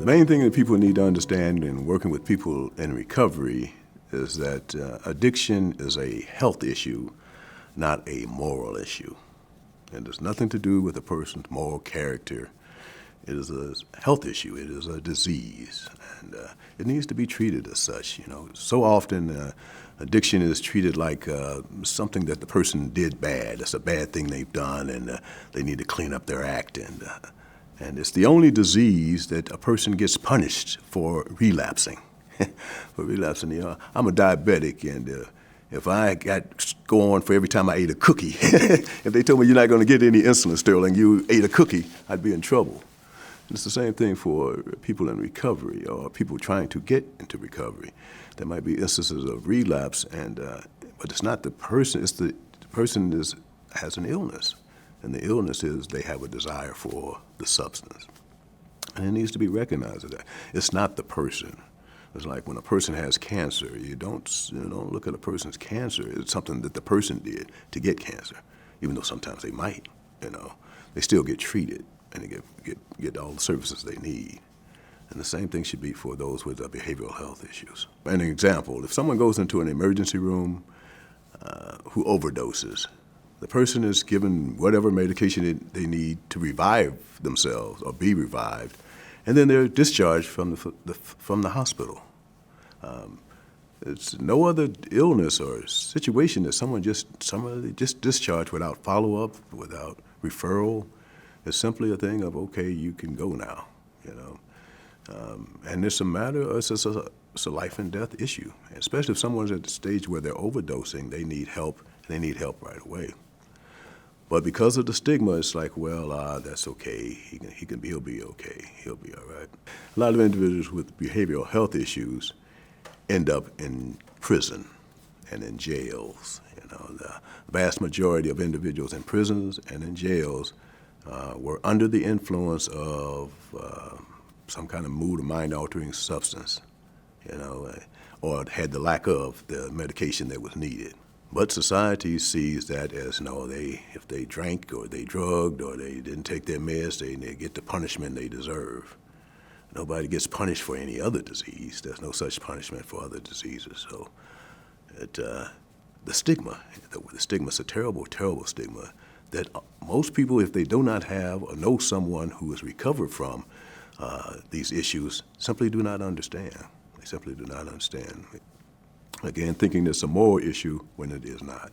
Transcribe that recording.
The main thing that people need to understand in working with people in recovery is that addiction is a health issue, not a moral issue. It has nothing to do with a person's moral character. It is a health issue. It is a disease, and it needs to be treated as such. So often addiction is treated like something that the person did bad. It's a bad thing they've done, and they need to clean up their act. And it's the only disease that a person gets punished for relapsing. For relapsing, I'm a diabetic, and if I got go on for every time I ate a cookie, if they told me you're not going to get any insulin, Sterling, you ate a cookie, I'd be in trouble. And it's the same thing for people in recovery or people trying to get into recovery. There might be instances of relapse, but it's not the person. It's the person has an illness, and the illness is they have a desire for the substance, and it needs to be recognized that it's not the person. It's like when a person has cancer, you don't look at a person's cancer. It's something that the person did to get cancer, even though sometimes they might. They still get treated and they get all the services they need. And the same thing should be for those with behavioral health issues. An example: if someone goes into an emergency room who overdoses, the person is given whatever medication they need to revive themselves or be revived, and then they're discharged from the hospital. It's no other illness or situation that somebody just discharged without follow-up, without referral. It's simply a thing of, okay, you can go now, and it's a matter, it's a life and death issue, especially if someone's at the stage where they're overdosing. They need help, and they need help right away. But because of the stigma, it's like, well, that's okay. He'll be okay. He'll be all right. A lot of individuals with behavioral health issues end up in prison and in jails. The vast majority of individuals in prisons and in jails were under the influence of some kind of mood or mind-altering substance, or had the lack of the medication that was needed. But society sees that as, if they drank or they drugged or they didn't take their meds, they get the punishment they deserve. Nobody gets punished for any other disease. There's no such punishment for other diseases. So the stigma is a terrible, terrible stigma that most people, if they do not have or know someone who has recovered from these issues, simply do not understand. They simply do not understand. Again, thinking it's a moral issue when it is not.